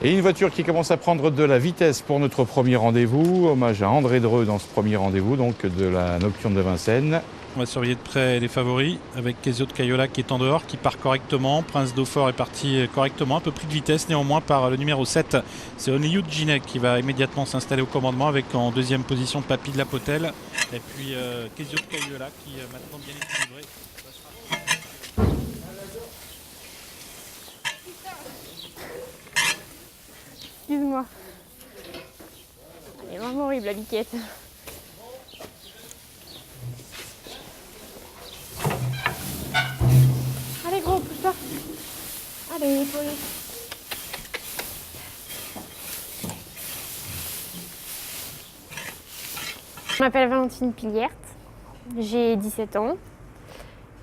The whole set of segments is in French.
Et une voiture qui commence à prendre de la vitesse pour notre premier rendez-vous. Hommage à André Dreux dans ce premier rendez-vous, donc de la Nocturne de Vincennes. On va surveiller de près les favoris avec Kezio de Cayola qui est en dehors, qui part correctement. Prince Dauphin est parti correctement, un peu pris de vitesse néanmoins par le numéro 7. C'est Oniyou Djinek qui va immédiatement s'installer au commandement avec en deuxième position Papy de la Potelle. Et puis Kezio de Cayola qui maintenant bien équilibré. Excuse-moi. Elle est vraiment horrible la biquette. Allez gros, pousse-toi. Allez, Paul. Je m'appelle Valentine Piliert, j'ai 17 ans.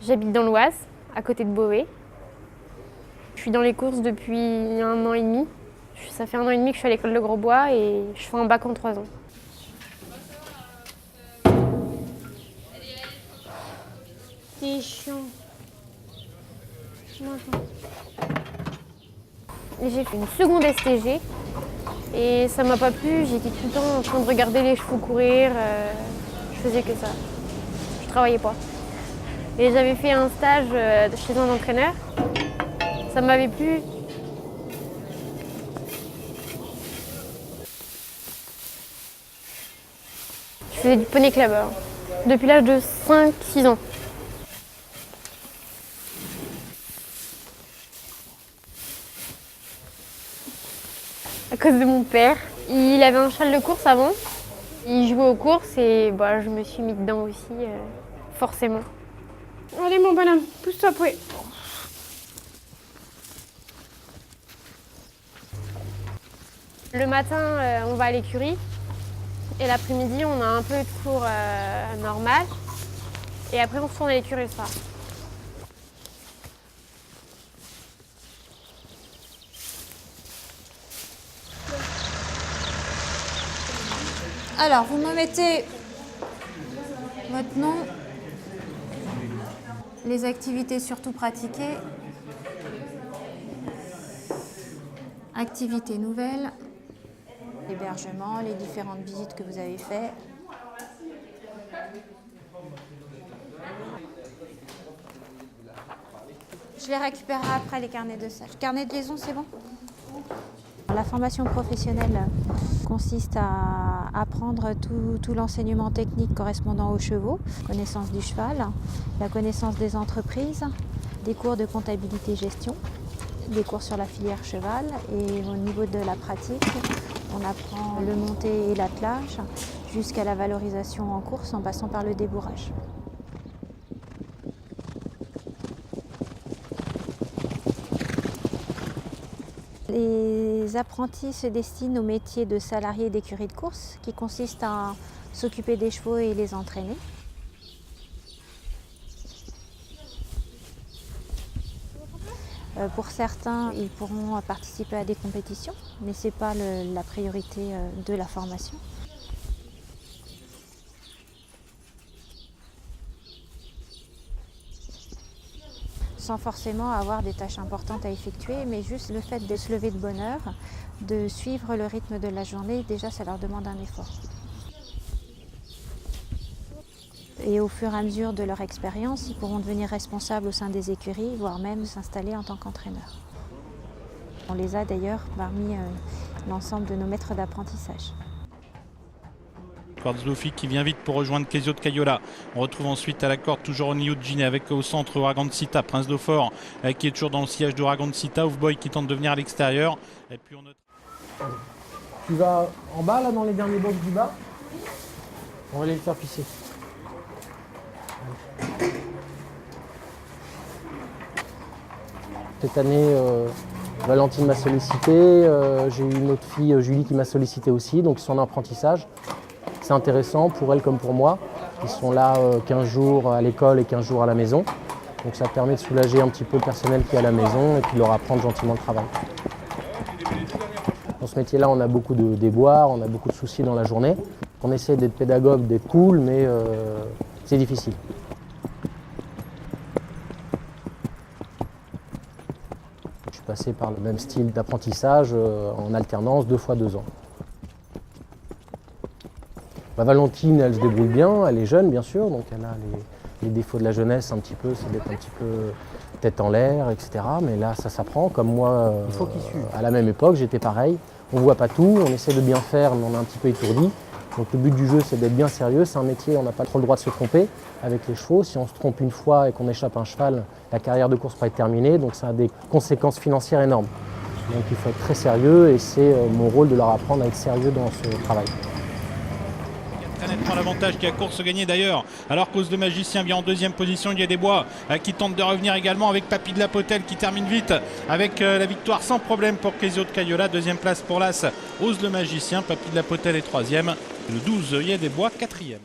J'habite dans l'Oise, à côté de Beauvais. Je suis dans les courses depuis 1 an et demi. Ça fait 1 an et demi que je suis à l'école de Grosbois et je fais un bac en 3 ans. C'est chiant. J'ai fait une seconde STG et ça m'a pas plu. J'étais tout le temps en train de regarder les chevaux courir. Je faisais que ça. Je travaillais pas. Et j'avais fait un stage chez un entraîneur. Ça m'avait plu. Je faisais du poney clubber depuis l'âge de 5-6 ans. À cause de mon père. Il avait un cheval de course avant. Il jouait aux courses et je me suis mis dedans aussi, forcément. Allez mon bonhomme, pousse-toi, pouet. Le matin, on va à l'écurie. Et l'après-midi, on a un peu de cours normal. Et après, on retourne à l'écurie le soir. Alors, vous me mettez votre nom, les activités surtout pratiquées, activités nouvelles, l'hébergement, les différentes visites que vous avez faites. Je les récupérerai après, les carnets de stage. Carnet de liaison, c'est bon ? La formation professionnelle consiste à apprendre tout l'enseignement technique correspondant aux chevaux, connaissance du cheval, la connaissance des entreprises, des cours de comptabilité-gestion, des cours sur la filière cheval et au niveau de la pratique, on apprend le monté et l'attelage jusqu'à la valorisation en course en passant par le débourrage. Les apprentis se destinent au métier de salarié d'écurie de course qui consiste à s'occuper des chevaux et les entraîner. Pour certains, ils pourront participer à des compétitions, mais ce n'est pas la priorité de la formation. Sans forcément avoir des tâches importantes à effectuer, mais juste le fait de se lever de bonne heure, de suivre le rythme de la journée, déjà ça leur demande un effort. Et au fur et à mesure de leur expérience, ils pourront devenir responsables au sein des écuries, voire même s'installer en tant qu'entraîneurs. On les a d'ailleurs parmi l'ensemble de nos maîtres d'apprentissage. Zlofi qui vient vite pour rejoindre Kezio de Cayola. On retrouve ensuite à la corde toujours Oniyou Djinek avec au centre Ouragan de Sita, Prince Dauphin qui est toujours dans le sillage d'Ouragan de Sita, Oufboy qui tente de venir à l'extérieur. Et puis on note... Tu vas en bas là dans les derniers box du bas. On va aller le faire pisser. Cette année, Valentine m'a sollicité, j'ai eu une autre fille, Julie, qui m'a sollicité aussi, donc ils sont en apprentissage. C'est intéressant pour elle comme pour moi. Ils sont là 15 jours à l'école et 15 jours à la maison. Donc ça permet de soulager un petit peu le personnel qui est à la maison et puis de leur apprendre gentiment le travail. Dans ce métier-là, on a beaucoup de déboires, on a beaucoup de soucis dans la journée. On essaie d'être pédagogue, d'être cool, mais c'est difficile. Je passer par le même style d'apprentissage en alternance 2 fois 2 ans. Valentine, elle se débrouille bien, elle est jeune bien sûr, donc elle a les défauts de la jeunesse un petit peu, c'est d'être un petit peu tête en l'air, etc. Mais là, ça s'apprend. Comme moi, à la même époque, j'étais pareil. On ne voit pas tout, on essaie de bien faire, mais on est un petit peu étourdi. Donc le but du jeu, c'est d'être bien sérieux. C'est un métier, on n'a pas trop le droit de se tromper avec les chevaux. Si on se trompe une fois et qu'on échappe un cheval, la carrière de course pourrait être terminée. Donc ça a des conséquences financières énormes. Donc il faut être très sérieux et c'est mon rôle de leur apprendre à être sérieux dans ce travail. Très nettement l'avantage qui a course gagnée d'ailleurs, alors qu'Os le Magicien vient en deuxième position. Il y a des bois qui tentent de revenir également avec Papy de la Potelle qui termine vite avec la victoire sans problème pour Kesio de Cayola. Deuxième place pour l'As Os le Magicien, Papy de la Potelle est troisième. Le 12 il y a des bois quatrième.